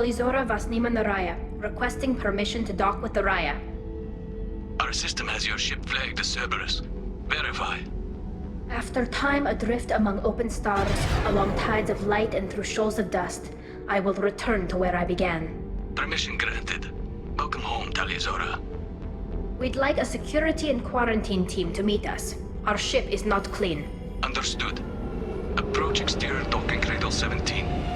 Talizora Vasnima Naraya, requesting permission to dock with the Raya. Our system has your ship flagged as Cerberus. Verify. After time adrift among open stars, along tides of light and through shoals of dust, I will return to where I began. Permission granted. Welcome home, Talizora. We'd like a security and quarantine team to meet us. Our ship is not clean. Understood. Approach exterior docking cradle 17.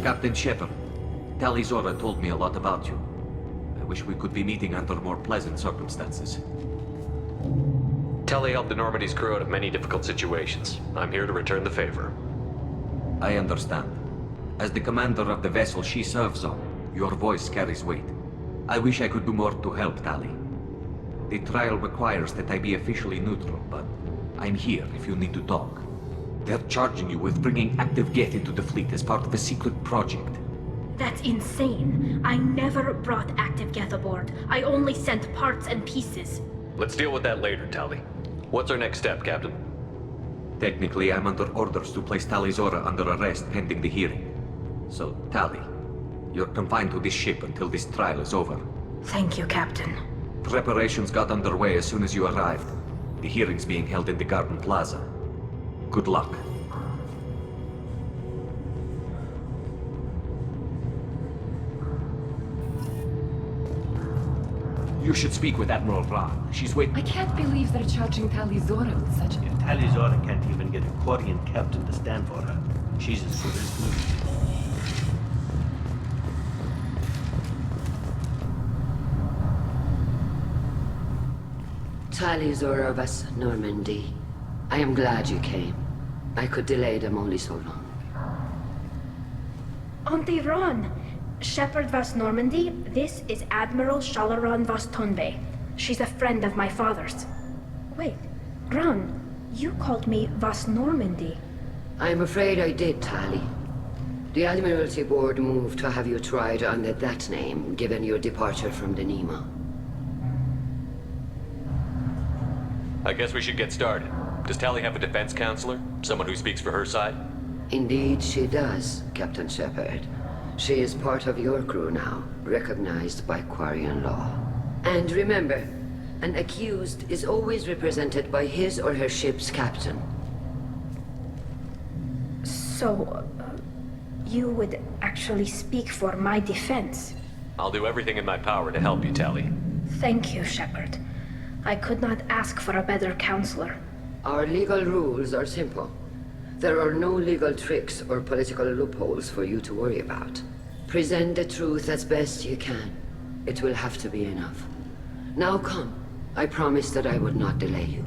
Captain Shepard, Talizora told me a lot about you. I wish we could be meeting under more pleasant circumstances. Tali helped the Normandy's crew out of many difficult situations. I'm here to return the favor. I understand. As the commander of the vessel she serves on, your voice carries weight. I wish I could do more to help Tali. The trial requires that I be officially neutral, but I'm here if you need to talk. They're charging you with bringing active Geth into the fleet as part of a secret project. That's insane. I never brought active Geth aboard. I only sent parts and pieces. Let's deal with that later, Tali. What's our next step, Captain? Technically, I'm under orders to place Talizora under arrest pending the hearing. So, Tali, you're confined to this ship until this trial is over. Thank you, Captain. Preparations got underway as soon as you arrived. The hearing's being held in the Garden Plaza. Good luck. You should speak with Admiral Ra. She's waiting. I can't believe they're charging Talizora with such... If Talizora can't even get a Quarian captain to stand for her, she's as good as blue. Talizora Vas Normandy. I am glad you came. I could delay them only so long. Auntie Ron! Shepard Vas Normandy, this is Admiral Shalaran Vas Tonbe. She's a friend of my father's. Wait, Ron, you called me Vas Normandy. I'm afraid I did, Tali. The Admiralty Board moved to have you tried under that name, given your departure from the Nima. I guess we should get started. Does Tali have a defense counselor? Someone who speaks for her side? Indeed she does, Captain Shepard. She is part of your crew now, recognized by Quarian law. And remember, an accused is always represented by his or her ship's captain. So, you would actually speak for my defense? I'll do everything in my power to help you, Tali. Thank you, Shepard. I could not ask for a better counselor. Our legal rules are simple. There are no legal tricks or political loopholes for you to worry about. Present the truth as best you can. It will have to be enough. Now come. I promise that I would not delay you.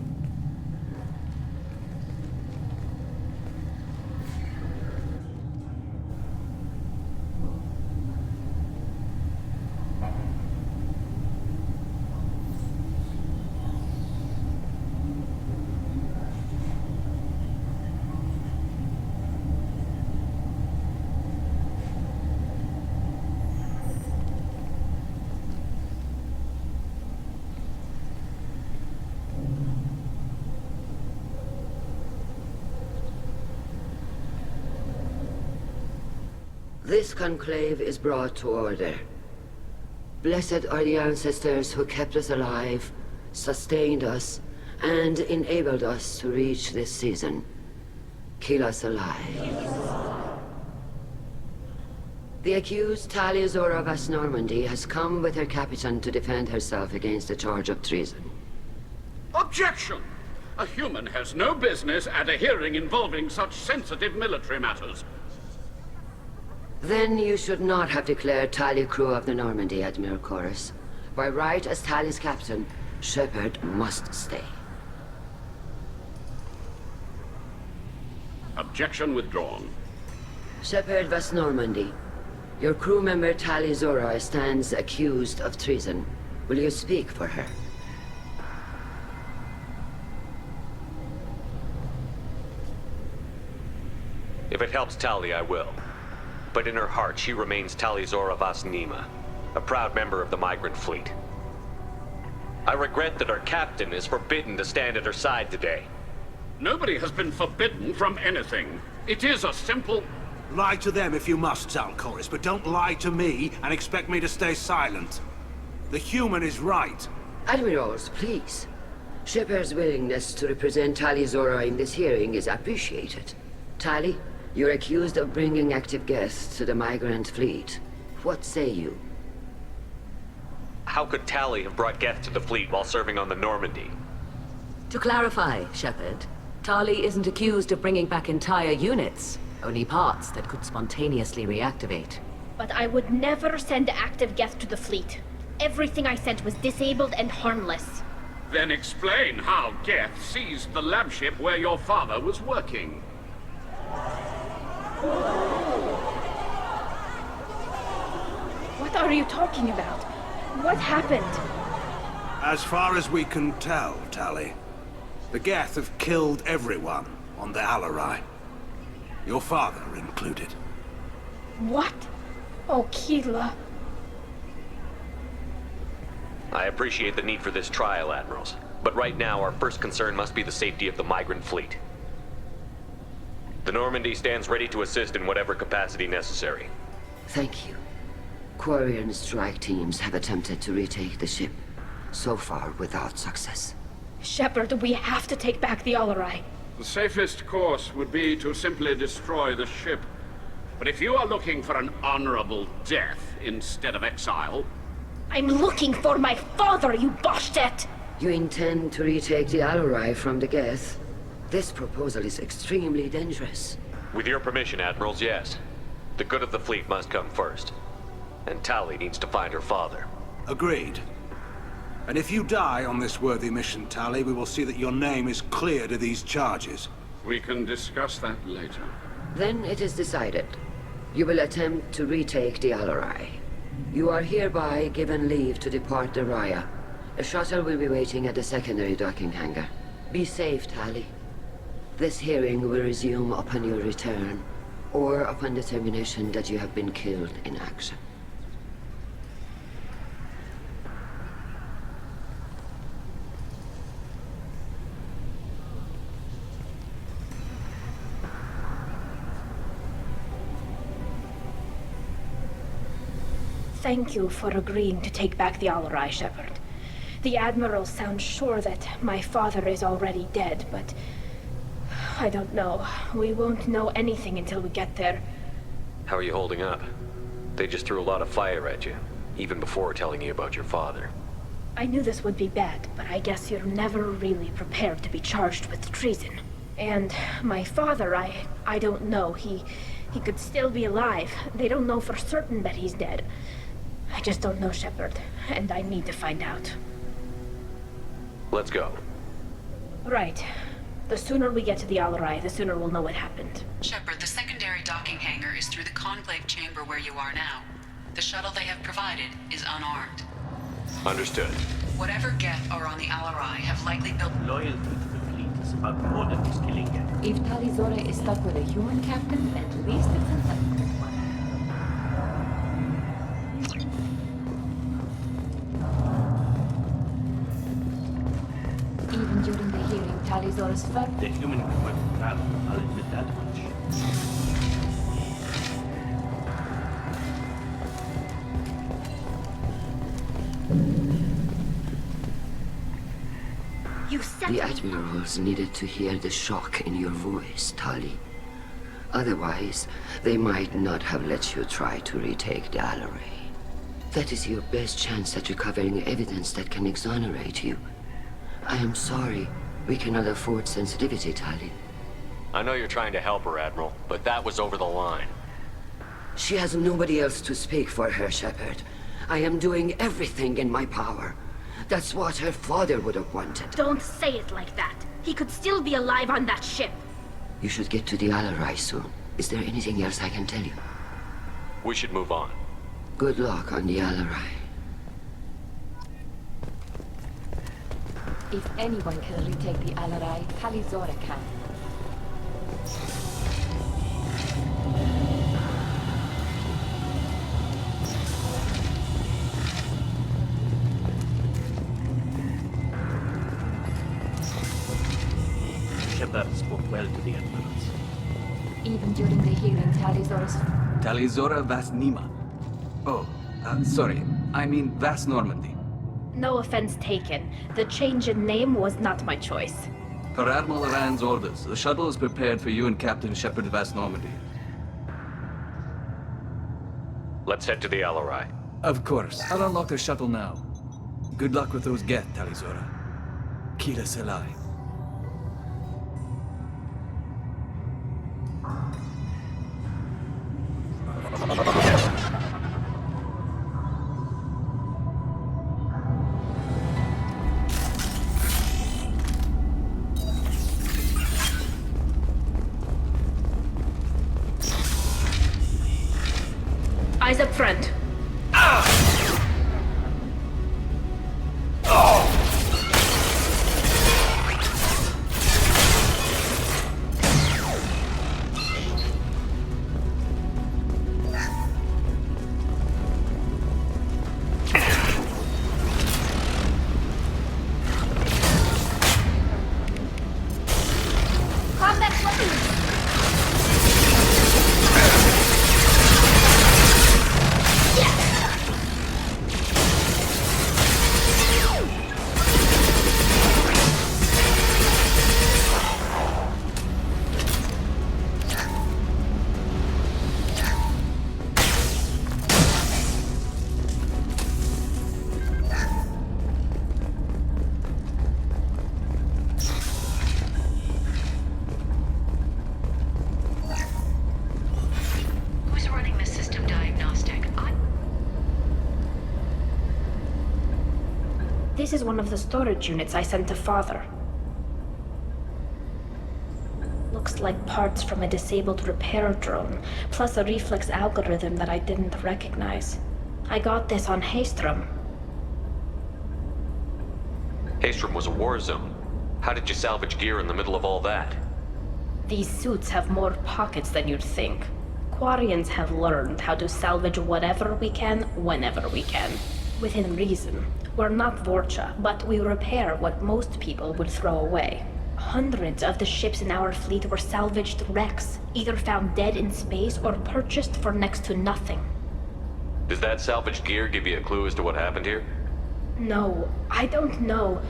This conclave is brought to order. Blessed are the ancestors who kept us alive, sustained us, and enabled us to reach this season. Keep us alive. The accused Talizora Vas Normandy has come with her captain to defend herself against a charge of treason. Objection! A human has no business at a hearing involving such sensitive military matters. Then you should not have declared Tali crew of the Normandy, Admiral Chorus. By right as Tali's captain, Shepard must stay. Objection withdrawn. Shepard Vas Normandy, your crew member Talizora stands accused of treason. Will you speak for her? If it helps Tali, I will. But in her heart, she remains Talizora Vas Nima, a proud member of the migrant fleet. I regret that our captain is forbidden to stand at her side today. Nobody has been forbidden from anything. It is a simple... Lie to them if you must, Zalcoris, but don't lie to me and expect me to stay silent. The human is right. Admirals, please. Shepard's willingness to represent Tali Zora in this hearing is appreciated. Tali, you're accused of bringing active guests to the migrant fleet. What say you? How could Tali have brought Geth to the fleet while serving on the Normandy? To clarify, Shepard, Tali isn't accused of bringing back entire units, only parts that could spontaneously reactivate. But I would never send active Geth to the fleet. Everything I sent was disabled and harmless. Then explain how Geth seized the lab ship where your father was working. What are you talking about? What happened? As far as we can tell, Tali, the Geth have killed everyone on the Alarai. Your father included. What? Oh, Keela. I appreciate the need for this trial, Admirals. But right now, our first concern must be the safety of the migrant fleet. The Normandy stands ready to assist in whatever capacity necessary. Thank you. Quarian strike teams have attempted to retake the ship, so far without success. Shepard, we have to take back the Alarai. The safest course would be to simply destroy the ship. But if you are looking for an honorable death instead of exile... I'm looking for my father, you bastet! You intend to retake the Alarai from the Geth? This proposal is extremely dangerous. With your permission, Admirals, yes. The good of the fleet must come first. And Tali needs to find her father. Agreed. And if you die on this worthy mission, Tali, we will see that your name is cleared of these charges. We can discuss that later. Then it is decided. You will attempt to retake the Alarai. You are hereby given leave to depart the Raya. A shuttle will be waiting at the secondary docking hangar. Be safe, Tali. This hearing will resume upon your return, or upon determination that you have been killed in action. Thank you for agreeing to take back the Alarai, Shepard. The Admiral sounds sure that my father is already dead, but... I don't know. We won't know anything until we get there. How are you holding up? They just threw a lot of fire at you, even before telling you about your father. I knew this would be bad, but I guess you're never really prepared to be charged with treason. And my father, I don't know. He could still be alive. They don't know for certain that he's dead. I just don't know, Shepard, and I need to find out. Let's go. Right. The sooner we get to the Alarai, the sooner we'll know what happened. Shepard, the secondary docking hangar is through the conclave chamber where you are now. The shuttle they have provided is unarmed. Understood. Whatever Geth are on the Alarai have likely built... Loyalty to the fleet is about more than just killing Geth. If Tali Zora is stuck with a human captain, at least it's a second one. Even during the hearing, Tali Zora's felt... The human can work well, I'll admit that much. You said... The Admirals needed to hear the shock in your voice, Tali. Otherwise, they might not have let you try to retake the Alarai. That is your best chance at recovering evidence that can exonerate you. I am sorry. We cannot afford sensitivity, Tali. I know you're trying to help her, Admiral, but that was over the line. She has nobody else to speak for her, Shepard. I am doing everything in my power. That's what her father would have wanted. Don't say it like that. He could still be alive on that ship. You should get to the Alarai soon. Is there anything else I can tell you? We should move on. Good luck on the Alarai. If anyone can retake the Alarai, Tali Zora can. spoke well to the Admirals. Even during the hearing, Talizora's... Talizora Vas Nima. Oh, sorry. I mean Vas Normandy. No offense taken. The change in name was not my choice. Per Admiral Rand's orders, the shuttle is prepared for you and Captain Shepard Vas Normandy. Let's head to the LRI. Of course. I'll unlock the shuttle now. Good luck with those Geth, Talizora. Kira Selai. Eyes up front. Combat weapons! Who's running the system diagnostic? This is one of the storage units I sent to Father. Looks like parts from a disabled repair drone, plus a reflex algorithm that I didn't recognize. I got this on Haystrom. Haystrom was a war zone. How did you salvage gear in the middle of all that? These suits have more pockets than you'd think. Quarians have learned how to salvage whatever we can, whenever we can. Within reason. We're not Vorcha, but we repair what most people would throw away. Hundreds of the ships in our fleet were salvaged wrecks, either found dead in space or purchased for next to nothing. Does that salvaged gear give you a clue as to what happened here? No, I don't know.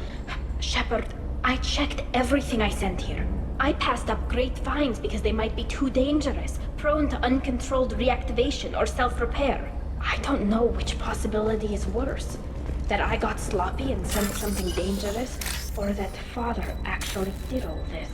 Shepard, I checked everything I sent here. I passed up great finds because they might be too dangerous, prone to uncontrolled reactivation or self-repair. I don't know which possibility is worse. That I got sloppy and sent something dangerous, or that Father actually did all this.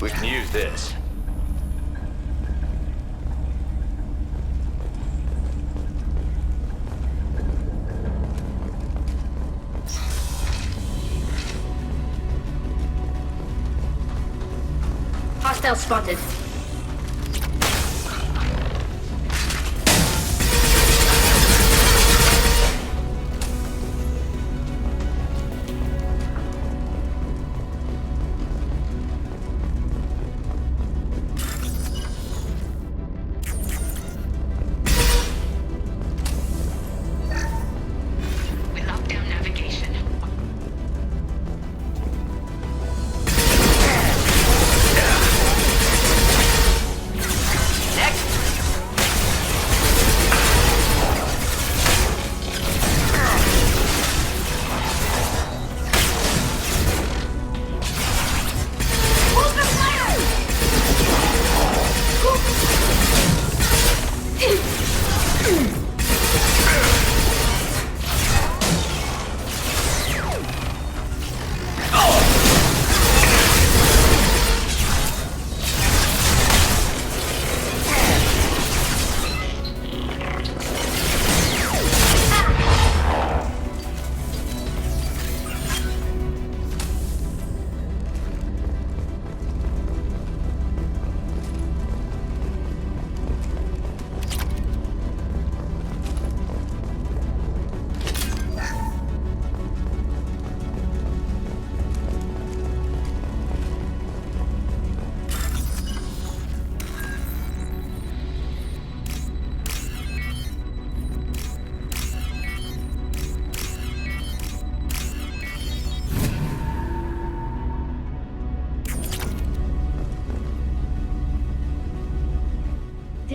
We can use this. Hostile spotted.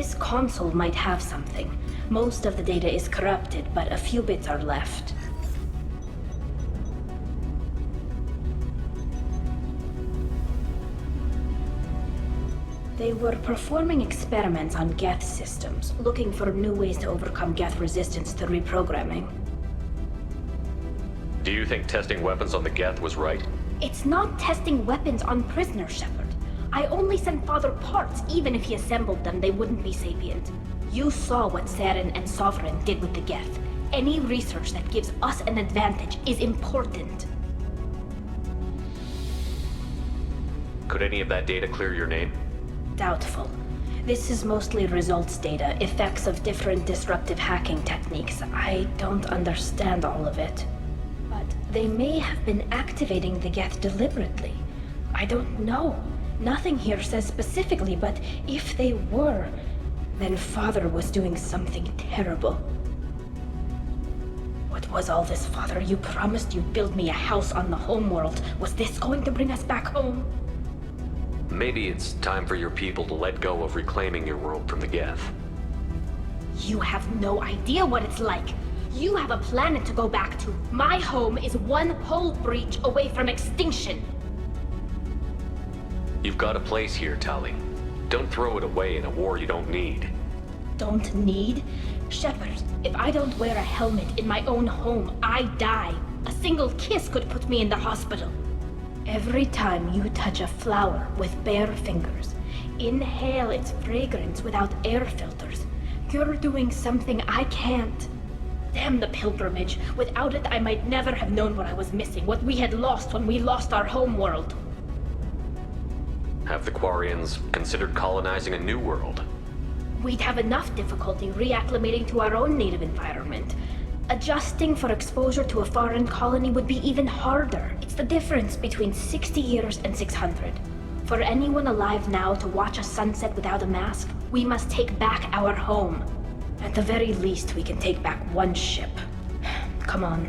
This console might have something. Most of the data is corrupted, but a few bits are left. They were performing experiments on Geth systems, looking for new ways to overcome Geth resistance to reprogramming. Do you think testing weapons on the Geth was right? It's not testing weapons on prisoners, Shepard. I only sent Father parts. Even if he assembled them, they wouldn't be sapient. You saw what Saren and Sovereign did with the Geth. Any research that gives us an advantage is important. Could any of that data clear your name? Doubtful. This is mostly results data, effects of different disruptive hacking techniques. I don't understand all of it. But they may have been activating the Geth deliberately. I don't know. Nothing here says specifically, but if they were, then Father was doing something terrible. What was all this, Father? You promised you'd build me a house on the homeworld. Was this going to bring us back home? Maybe it's time for your people to let go of reclaiming your world from the Geth. You have no idea what it's like. You have a planet to go back to. My home is one hull breach away from extinction. You've got a place here, Tali. Don't throw it away in a war you don't need. Don't need? Shepard, if I don't wear a helmet in my own home, I die. A single kiss could put me in the hospital. Every time you touch a flower with bare fingers, inhale its fragrance without air filters, you're doing something I can't. Damn the pilgrimage. Without it, I might never have known what I was missing, what we had lost when we lost our homeworld. Have the Quarians considered colonizing a new world? We'd have enough difficulty reacclimating to our own native environment. Adjusting for exposure to a foreign colony would be even harder. It's the difference between 60 years and 600. For anyone alive now to watch a sunset without a mask, we must take back our home. At the very least, we can take back one ship. Come on.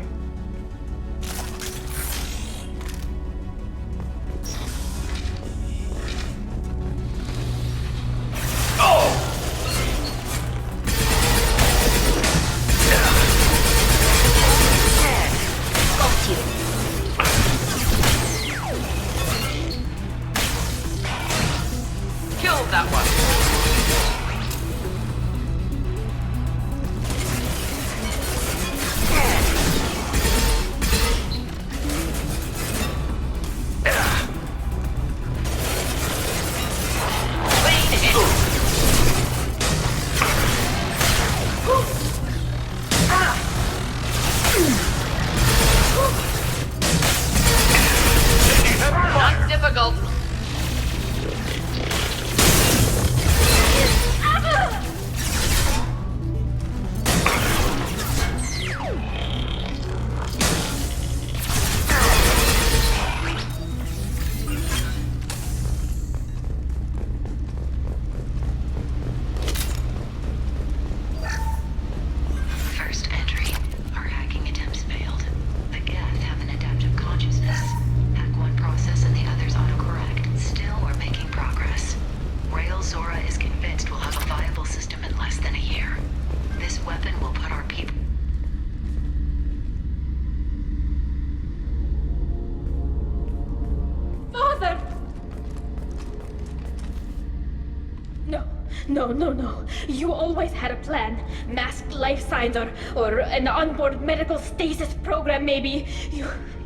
No. You always had a plan. Masked life signs or an onboard medical stasis program, maybe.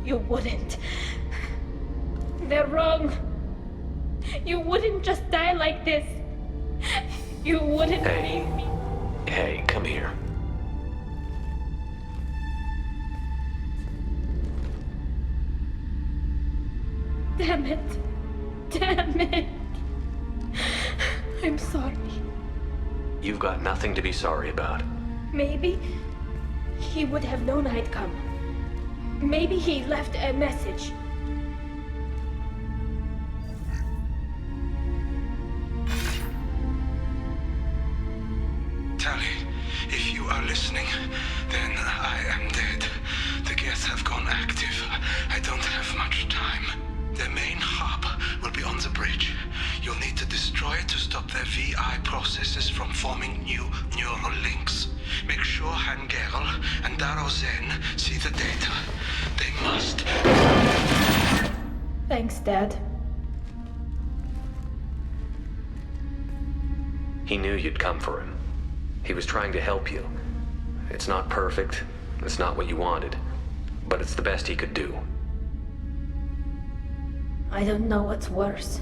You wouldn't. They're wrong. You wouldn't just die like this. You wouldn't make me. Hey, come here. Damn it. I'm sorry. You've got nothing to be sorry about. Maybe he would have known I'd come. Maybe he left a message. Tali, if you are listening, then I am dead. The Geth have gone active. I don't have much time. Their main hub will be on the bridge. You'll need to destroy it to stop their VI processes from forming new neural links. Make sure Hangerl and Daro Zen see the data. They must. Thanks, Dad. He knew you'd come for him. He was trying to help you. It's not perfect. It's not what you wanted. But it's the best he could do. I don't know what's worse.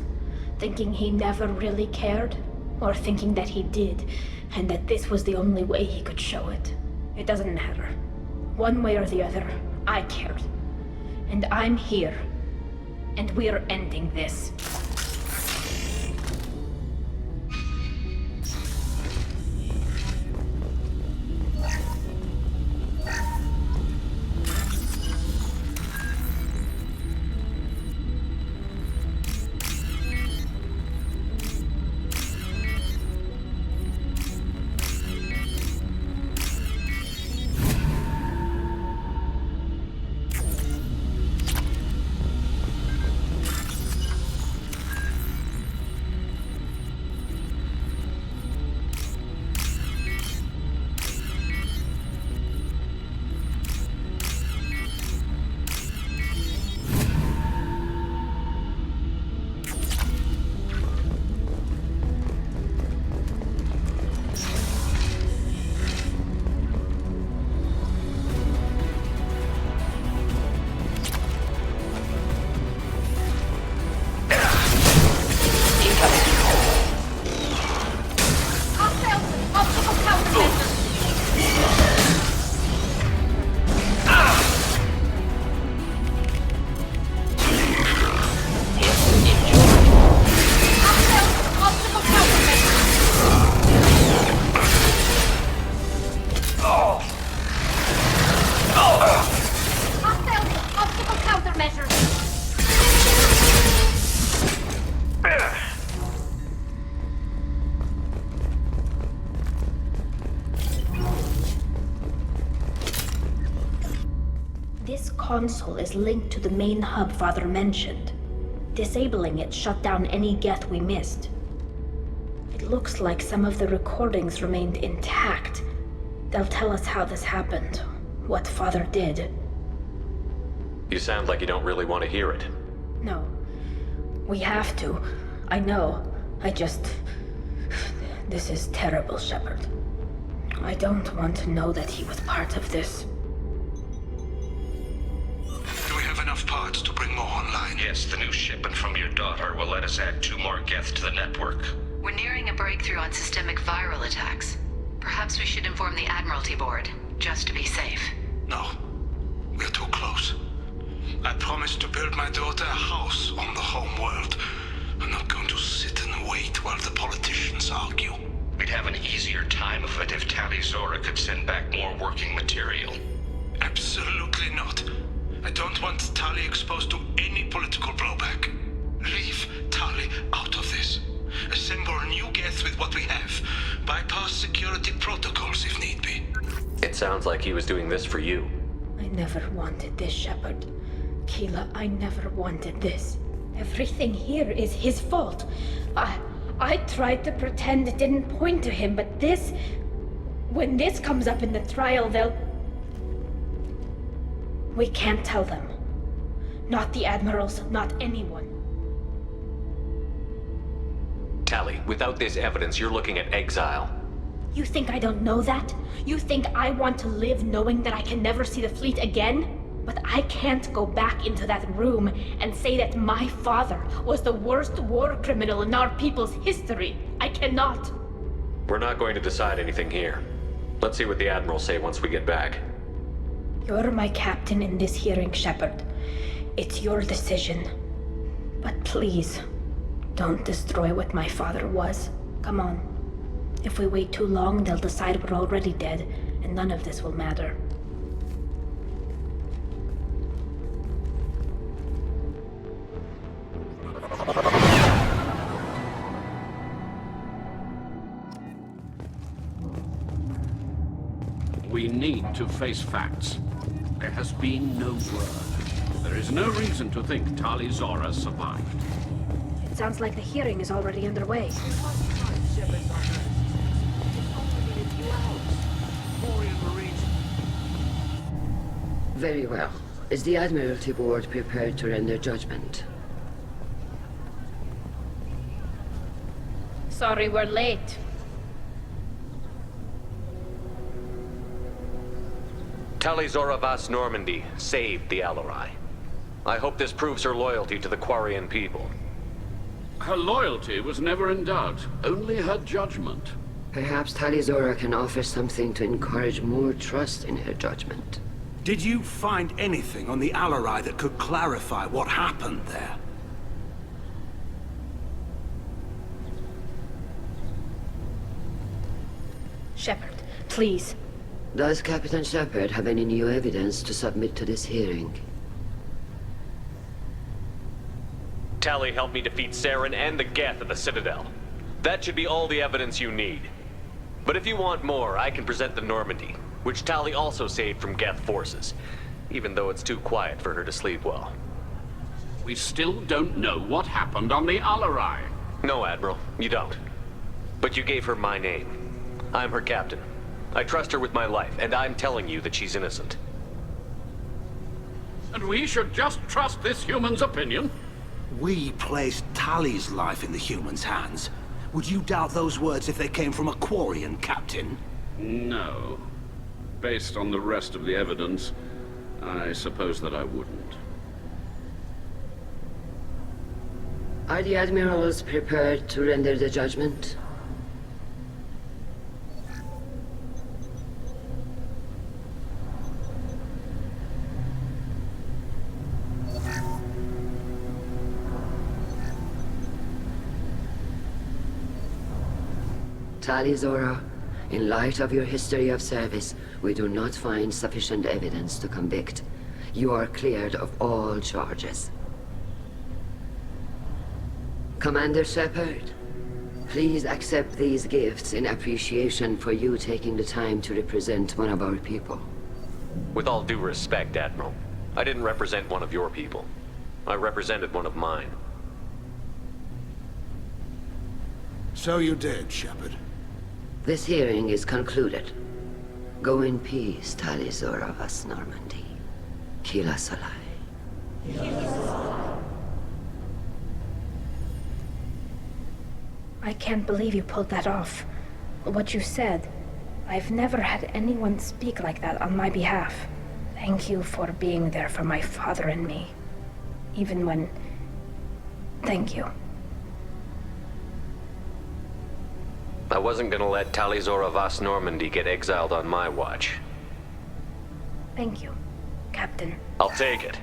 Thinking he never really cared, or thinking that he did, and that this was the only way he could show it. It doesn't matter. One way or the other, I cared. And I'm here. And we're ending this. This console is linked to the main hub Father mentioned. Disabling it shut down any geth we missed. It looks like some of the recordings remained intact. They'll tell us how this happened, what Father did. You sound like you don't really want to hear it. No. We have to. I know. This is terrible, Shepard. I don't want to know that he was part of this. Do we have enough parts to bring more online? Yes, the new shipment from your daughter will let us add 2 more geth to the network. We're nearing a breakthrough on systemic viral attacks. Perhaps we should inform the Admiralty Board, just to be safe. No. We're too close. I promised to build my daughter a house on the home world. I'm not going to sit and wait while the politicians argue. We'd have an easier time of it if Tali Zora could send back more working material. Absolutely not. I don't want Tali exposed to any political blowback. Leave Tali out of this. Assemble a new geth with what we have. Bypass security protocols if need be. It sounds like he was doing this for you. I never wanted this, Shepard. Keela, I never wanted this. Everything here is his fault. I tried to pretend it didn't point to him, but this... When this comes up in the trial, they'll... We can't tell them. Not the Admirals, not anyone. Tali, without this evidence, you're looking at exile. You think I don't know that? You think I want to live knowing that I can never see the fleet again? But I can't go back into that room and say that my father was the worst war criminal in our people's history. I cannot. We're not going to decide anything here. Let's see what the Admirals say once we get back. You're my captain in this hearing, Shepard. It's your decision. But please, don't destroy what my father was. Come on. If we wait too long, they'll decide we're already dead, and none of this will matter. We need to face facts. There has been no word. There is no reason to think Tali Zora survived. Sounds like the hearing is already underway. Very well. Is the Admiralty Board prepared to render judgment? Sorry we're late. Tali Zora Vas Normandy saved the Alarai. I hope this proves her loyalty to the Quarian people. Her loyalty was never in doubt, only her judgment. Perhaps Tali Zora can offer something to encourage more trust in her judgment. Did you find anything on the Alarai that could clarify what happened there? Shepard, please. Does Captain Shepard have any new evidence to submit to this hearing? Tali helped me defeat Saren and the Geth at the Citadel. That should be all the evidence you need. But if you want more, I can present the Normandy, which Tali also saved from Geth forces, even though it's too quiet for her to sleep well. We still don't know what happened on the Alarai. No, Admiral, you don't. But you gave her my name. I'm her captain. I trust her with my life, and I'm telling you that she's innocent. And we should just trust this human's opinion? We placed Tali's life in the human's hands. Would you doubt those words if they came from a Quarian, Captain? No. Based on the rest of the evidence, I suppose that I wouldn't. Are the Admirals prepared to render the judgment? Tali Zora, in light of your history of service, we do not find sufficient evidence to convict. You are cleared of all charges. Commander Shepard, please accept these gifts in appreciation for you taking the time to represent one of our people. With all due respect, Admiral, I didn't represent one of your people. I represented one of mine. So you did, Shepard. This hearing is concluded. Go in peace, Tali Zora Vas Normandy. Kila Salai. I can't believe you pulled that off. What you said. I've never had anyone speak like that on my behalf. Thank you for being there for my father and me. Even when... Thank you. I wasn't gonna let Tali Zora Vas Normandy get exiled on my watch. Thank you, Captain. I'll take it.